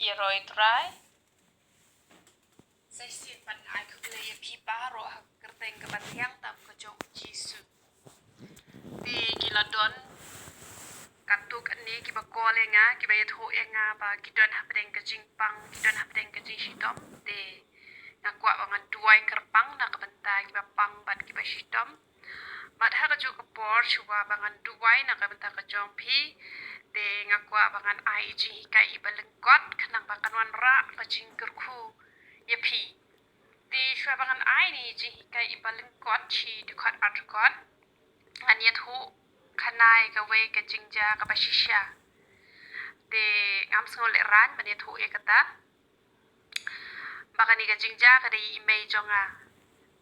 Iroi try. Saya simpan aku beli pi baru kerteng kebatiang tam kejong jisu. Di gila don katuk ni kiba kole nga kiba yet ho nga ba kidon hapdeng kejing pang kidon hapdeng kejing shitom de ngakwa bangan duai kerpang na kebentai kiba pang ban kiba shitom. Mat ha keju kepor shuwa bangan duai na kebentai kejong pi de ngakwa bangan ai ji hikai ibalengkot kenang bakan wan ra kejing kerku ye pi di shuwa bangan ai ni ji hikai ibalengkot chi dekot atkot an yet ho kanai gawe kejing ja kabashisha de ngam sngol ran ban yet ho kata bakan ni kejing ja kada imei jonga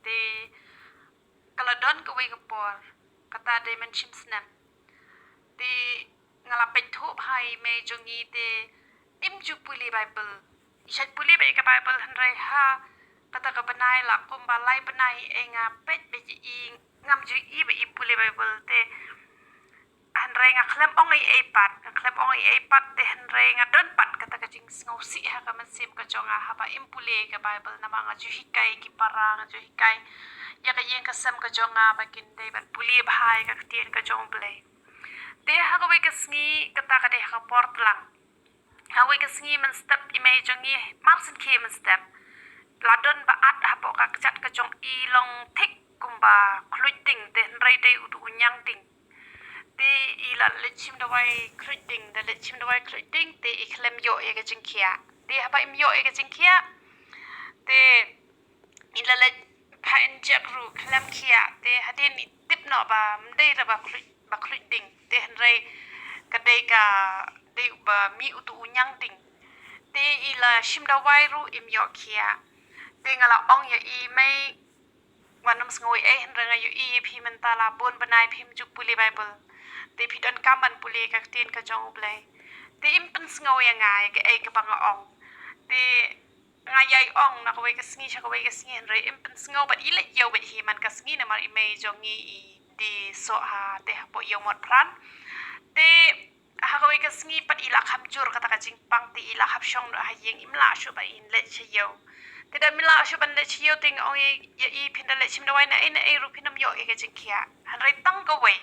de kalau don gawe kepor kata de menchim snap de ngalapet ho bhai me jongi de imju puli bible ishat puli ba ka bible hanrai ha kata ka banai la kum balai banai enga pet be i ngam ju i be i puli bible de hanrai nga klem ong ai pat klem ong ai pat de hanrai nga don pat kata ka jing ngosi ha ka mansim ka jonga ha ba impuli ka bible nama nga ju hikai ki parang ju hikai ya ka yeng ka sam ka jonga ba kin de ban puli bhai ka tien ka jong blai de ha ka we ka sngi kata ka de ha portlang ha we ka sngi man step imei jongi marsin ke man step ladon ba at ha po ka chat ka jong i long thik kumba khluiting de hanrai de u unyang ting de ila lechim da wai khluiting da lechim da wai khluiting de ikhlem yo e ka jingkhia de ha ba im yo e ka jingkhia de ila le pa en jakru khlam khia de hadin tip no ba mdei la ba khluiting de hanrai ka de ka de ba mi utu unyang ting de ila shim da wai ru im yo khia de ngala ong ya i mai wanam sngoi e hanrai nga yo i phi mentala bon banai phim juk puli bible de pidon kaman puli ka tin ka jong blai de impen sngoi nga ka e ka bang ong de ngayai ong na kawai ka sngi cha kawai ka sngi hanrai impen sngo bat ile yo bet hi man ka sngi na mar imei jongi i di so ha de ha po yo mot pran de ha kawai ka sngi pat ila khamjur kata ka jingpang ti ila khapshong no ha yeng imla shu ba in let che yo te da mila shu ban let che yo ting ong ye i phin da let chim da wai na e ru phinam yo e ka jingkhia hanrai tang ka wai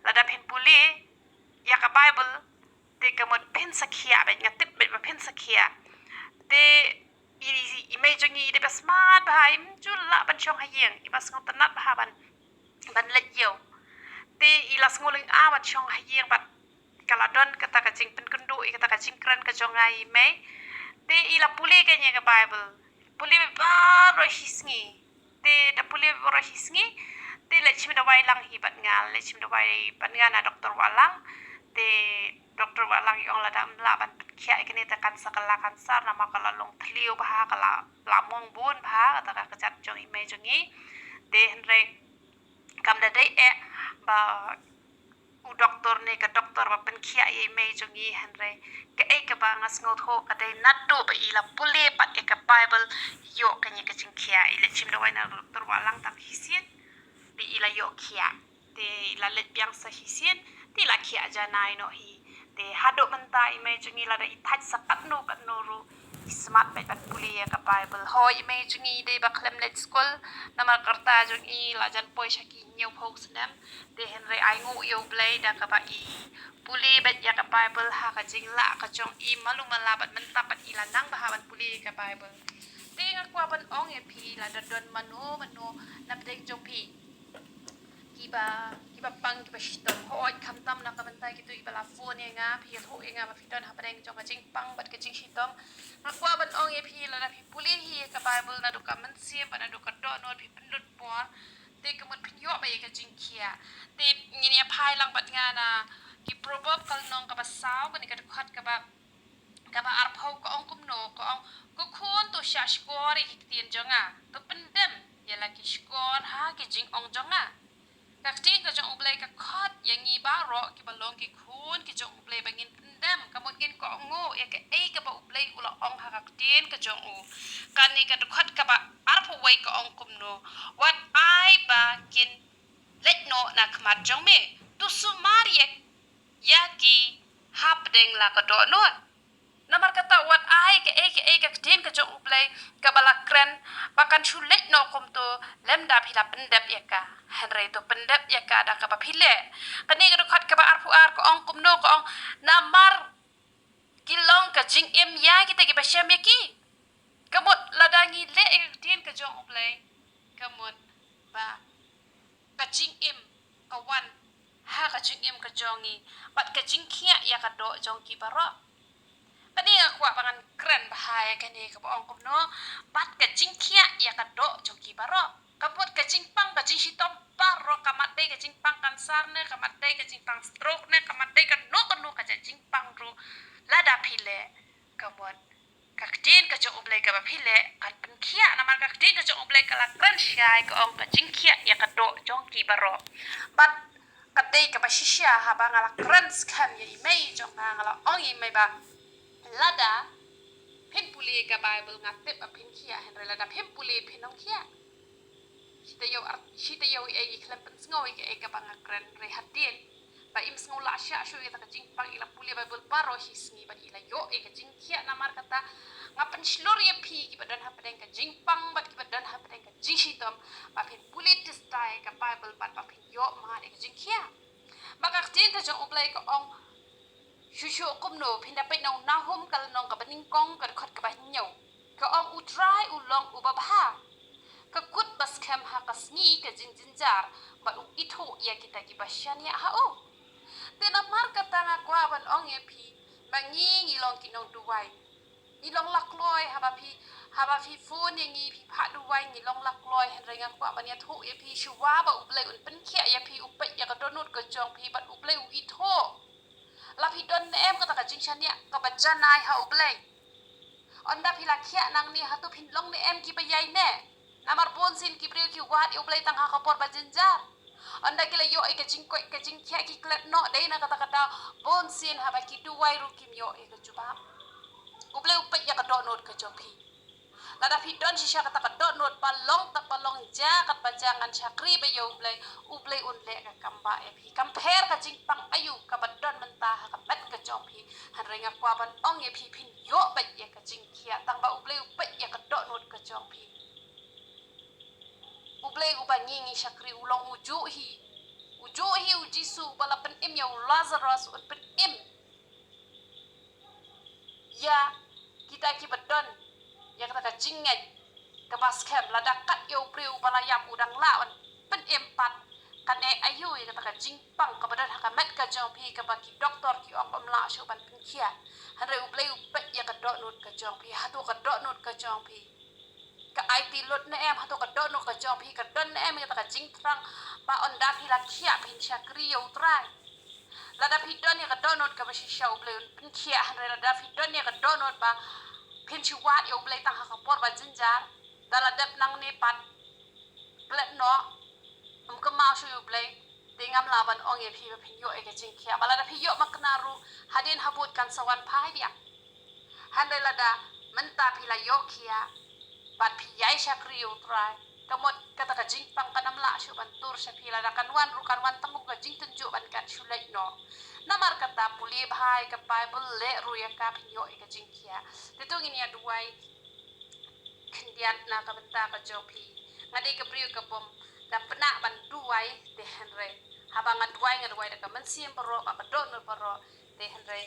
la da phin puli ya ka bible de ka mot phin sakhia bet ngatip bet ba phin sakhia de imei jongi de basmat bahai mjul la ban chong hayeng ibas ngot tanat bah ban let yo de ilas ngoling a bat chong hayeng bat kaladon kata ka jing pen kundu kata ka jing kran ka jong ai mei de ila puli ka nya ka bible puli ba ro hisngi de da puli ro hisngi de le chim da wai lang hi bat ngal le chim da wai ban nga na doktor walang de doktor walang yong la dam la ban khia ikini ta kan sakala kan sar nama kala long thliu bha kala lamong bun bha kata ka chat jong imei jongi de hanrai kam da dei e ba u doktor ne ka doktor ba pen khia imei jongi hanrai ka e ka ba ngas ngot ho ka dei natu ba ila pule pat e ka bible yo ka ni ka jing khia ila chim da wai na doktor walang tak hisien de ila yo khia de ila let biang sa hisien de la khia janai no hi de hado menta imei jongi la da ithach sakat no kat no ru smart bet bat puli ya ka bible ho imei jongi de ba khlem let school nama karta jongi la jan poi shaki nyau phok snam de henre ai ngu yo blai da ka ba i puli bet ya ka bible ha ka jing la ka chong i malu mala bat menta pat ila nang ba ha ban puli ka bible de ngakwa ban ong e pi la da don manu na pdek jong pi kiba pang kiba shitom hoi khamtam na kabantai kitu ibala phone nga phi tho nga ba fiton ha padeng jong ka jing pang bat ka jing shitom na kwa ban ong e phi la na phi puli hi ka bible na do ka man sim ba na do ka do no phi pendut por te ka mut phin yo ba ye ka jing khia te ngini phai lang bat nga na ki proverb kal nong ka ba saw ka ni ka khat ka ba ar phau ko ong kum no ko ong ko khon to sha score hi tien jonga to pendem ya la ki score ha ki jing ong jonga ka tin ka jong blai ka khot yang ngi ba ro ki balong ki khun ki jong blai bangin pendam ka mot gen ko ngo ya ka e ka ba blai ula ong ha ka tin ka jong u kan ni ka khot ka ba ar phu wai ka ong kum no what I ba kin let no na khmat jong me tu sumari ya ki hap deng la ka do no namar kata what I ke ka tin ka jong ublay ka balakren pakan shulet no kom to lemda phila pendap ya ka henry to pendap ya ka da ka ba phile kani ga khat ka ba arpu ar ko ong kum no ko ong namar kilong ka jing em ya kita ki ba syam ya ki kamot ladangi le ka tin ka jong ublay kamot ba ka jing em kawan ha ka jing em ka jongi bat ka jing khia ya ka do jong ki baro kani aku pangan keren bahaya kani ka ong kum no bat ka jing khia ya ka do jong ki baro kabut ka jing pang ka jing sitom baro ka mate ka jing pang kansar ne ka mate ka jing pang stroke ne ka mate ka no ka jing pang ru lada phile kamot ka tin ka jong ublay ka ba phile kan pen khia na mar ka tin ka jong ublay ka la kren syai ka ong ka jing khia ya ka do jong ki baro bat kadai ka ba shisha ha ba ngala keren skam ya imei jong ngala ong imei ba lada pin puli ka bible ngatip a pin khia henry lada pin puli pin ong khia shita yo e iklam pen ngoi ka ba ngakren re hatin ba im sngola sha shu ka jing pang ila puli bible paro hisngi ba ila yo ka jing khia namar kata ngapen shlur ya phi ki badan ha padeng ka jing pang bat ki badan ha padeng ka jing shitom ba pin puli tistai ka bible bat ba pin yo ma ka jing khia maka tin ka jong ublay ka ong shushu kum no pin da pe no na hum kal nong ka baning kong ka khot ka ba nyau ka ong utrai ulong ubabha ka kut bas kem ha ka sngi ka jing jinjar ba u itho ya kita ki basyan ya ha o tena mar ka tanga kwa ban ong ye phi bangi ngilong kinong duwai ngilong lakloi haba phi phone ngi phi pha duwai ngilong lakloi hen renga kwa ban ya tho ye phi shuwa ba ublai un pen khia ya phi upai ya ka donut ka jong phi bat ublai u itho la phi don em ka ta ka jing shan ya ka ba janai ha ublai onda phi la khia nang ni ha tu phin long ne em ki ba yai ne namar bon sin ki priu ki wat ublai tang ha ka por ba jinjar onda kila yo e ka jing ko ka jing khia ki klet no dei na kata kata bon sin ha ba ki duwai ru kim yo e ka juba ublai upai ya ka donut ka jong phi lada phi don shisha kata ka donut palong ta palong ja kat ba jangan syakri ba yo ublai un le ka kamba e phi compare ka jing pang ayu ka ba don mentah ka bat ka jong phi han renga kwa ban ong e phi phin yo ba ye ka jing khia tang ba ublai upai ya ka donut ka jong phi ublai u ba ngi syakri ulong ujuhi ujisu bala pen im ya lazarus un pen im ya kita ki badon ya kata ka jingai ka baskem lada kat yo priu bala yam udang lawan pen empat kan ayu ya kata ka jingpang ka badan ka met ka jong phi ka baki doktor ki om la shu ban pin khia hare ublei upet ya ka do nut ka jong phi hatu ka do nut ka jong phi ka IT lot na em hatu ka do nut ka jong phi ka don na em kata ka jingtrang ba on da phi la khia pin syakri yo trai lada phi don ya ka do nut ka ba shi sha ublei pin khia hare lada phi don ya ka do nut ba pin chi wat yo ublei tang ha ka por ba jinjar dala dep nang ne pat klet no ka ma shu ublei tingam laban ong ye phi phin yo e ke jing khia bala da phi yo maknaru hadin habut kan sawan phai dia hande lada menta phi la yo khia bat phi yai syakri yo trai kamot kata ka jing pang kanam la shu ban tur sha phi lada kanwan ru kanwan tangu ka jing tunju ban kan shu lai no namar kata puli bhai ka bible le ru ya ka phi yo e ke jing khia tetung ini aduai kendian na ka benta ka jopi ngadi ka priu ka pom da pena ban duai te henre haba ngaduai da ka mensim paro ka don no paro te henre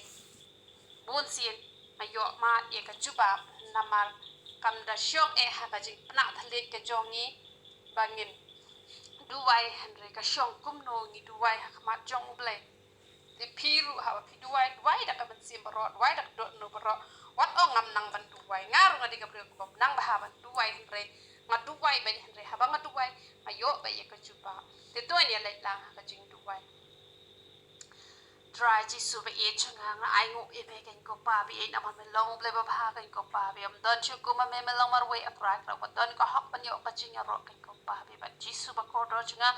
bun sin mayo ma e ka juba namar kam da syok e ha ka jing pena thalit ka jongi bangin duai henre ka syong kum no ni duai ha ma jong ble te piru ha pi duai da ka mensim paro duai da don no paro wat o ngam nang ban duai ngaru ngadi ka priu ka nang ba ban duai henre ngaduai ba henre haba ngaduai ayo ba ye ka juba te to ni lai lang ka jing duai try ji su ba e changa nga ai ngo e be ken ko pa bi e na ma me long ble ba ba ken ko pa bi am don chu ko ma me long mar we apra ka ba don ka hak pan yo ka jing ro ken ko pa bi ba ji su ba ko do changa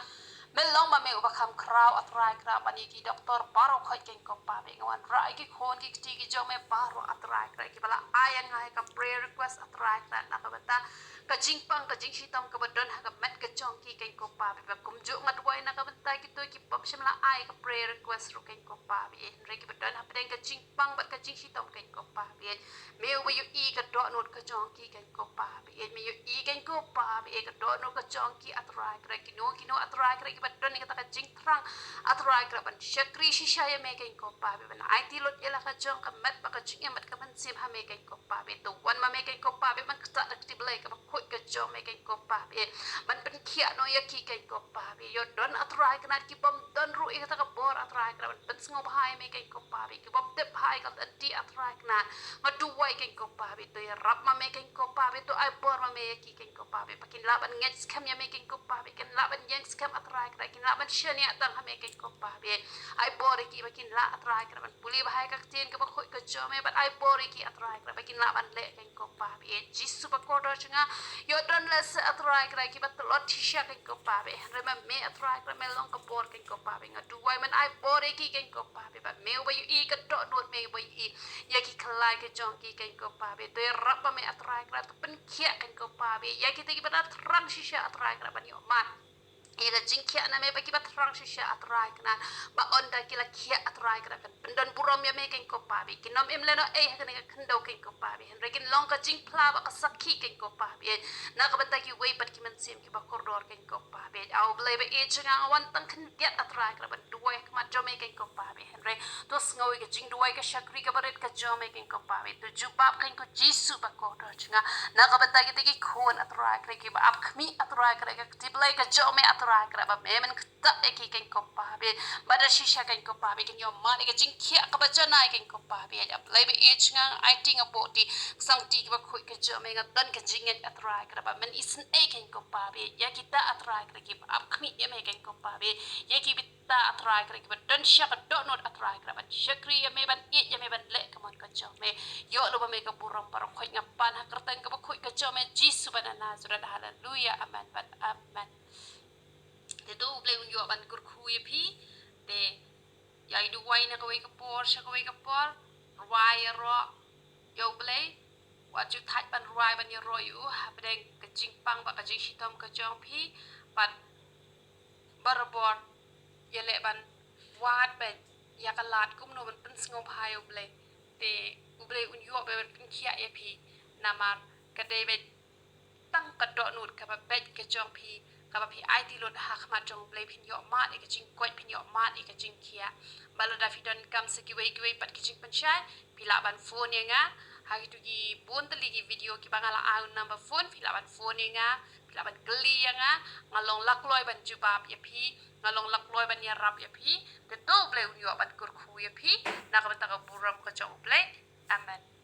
melong ma me uba kham kraw atrai kra bani ki doktor paro khoi ken ko pa be ngawan rai ki khon ki ti ki jo me paro atrai kra ki bala ayang ngai ka prayer request atrai kra na ka bata ka jingpang ka jingshi tom ka badon ha ka met ka chong ki ken ko pa be ba kum ju ngat wai na ka bata ki to ki pam shimla ai ka prayer request ru ken ko pa be re ki badon ha pedeng ka jingpang ba ka jingshi tom ken ko pa be me uba yu i ka do not ka chong ki ken ko pa be me yu i ken ko pa be ka do no ka chong ki atrai kra ki no atrai kra ki badon ni kata ka jing trang atrai kra ban shakri shisha ya me ken ko pa be ban ai ti lot ela ka chong ka met ba ka jing ya met ka ban sim ha me ken ko pa be to wan ma me ken ko pa be man ka ta ti blai ka ba khoi ka chong me ken ko pa be man pen khia no ya ki ken ko pa be yo don atrai kana ki bom don ru i kata ka bor atrai kra ban pen sngo hai me ken ko pa be ki bom tep hai ka ti atrai kana ma du wai ken ko pa be to ya rap ma me ken ko pa be to ai bor ma me ki ken ko pa be pakin laban nget skam ya me ken ko pa be ken laban yang skam atrai kra kin laban shani atang ha me ken ko pa be ai bor ki pakin la atrai kra ban puli bahai ka tin ka ba khoi ka jo me but ai bor ki atrai kra pakin laban le ken ko pa be jisu ba ko do chunga yo don les atrai kra ki ba lot shisha ken ko pa be rema me atrai kra me long ka bor ken ko pa be ngadu wai man ai bor ki ken ko pa be ba me ba yu i ka do not me ba i ya ki khlai ke jong ki ken ko pa be to rap me atrai kra to pen khia ken ko pa be ya ki te ki ba trang shisha atrai kra ban yo man ida jingkia na me bagi batrang shisha atrai kana ba onda kila kia atrai kana kan pendan burom ya me ken ko pabi kinom imleno kana kendo ken ko pabi henre kin long ka jing pla ba kasaki ken ko pabi na ka bata ki wei bat ki man sim ki ba kordor ken ko pabi au blai ba e chinga awan tang kan get atrai kana ban duai ka ma jome ken ko pabi henre to sngowi ka jing duai ka shakri ka baret ka jome ken ko pabi to jubab ken ko jisu ba kordor chinga na ka bata ki tiki khon atrai kana ki ba ap khmi atrai kana ka tiblai ka jome atrai kra ba memen kta eki ken ko pa be bada shisha ken ko pa be ken yo ma ne jing khia ka ba chana ken ko pa be ya play be ich nga I think about the sang ti ba khoi ka jo me nga dan ka jing et atrai kra ba men isen e ken ko pa be ya kita atrai kra ki ap khmi ya me ken ko pa be ya ki bitta atrai kra ki ba dan sha ka do not atrai kra ba shakri ya me ban e ya me ban le ka mon ka jo me yo lo ba me ka buram par khoi nga pan ha kertan ka ba khoi ka jo me jisu ba na nazrat hallelujah amen but amen te do blai un yo ban kur khu ye phi te ya du wai na ka wai ka por sha ka wai ka por wai ro yo blai wa chu thai ban wai ban ye ro yu ha bdeng ka jing pang ba ka jing shitom ka jong phi pat barabor ye le ban wat ben ya ka lat kum no ban pen sngo phai yo blai te u blai un yo be ban khia ye phi namar ka de be tang ka do nut ka ba bet ka jong phi ka ba phi ai ti lot ha khma jong play phin yo ma e ka jing kwai phin yo ma e ka jing khia balo da fi don kam se ki wei pat ki jing panchai pila ban phone ye nga ha ki tu ki bon tali ki video ki bangala a number phone pila ban phone ye nga pila ban kli ye nga ngalong lakloi ban jubab ye phi ngalong lakloi ban ya rap ye phi te to play yo ban kur khu ye phi na ka ta ka buram ka jong play amen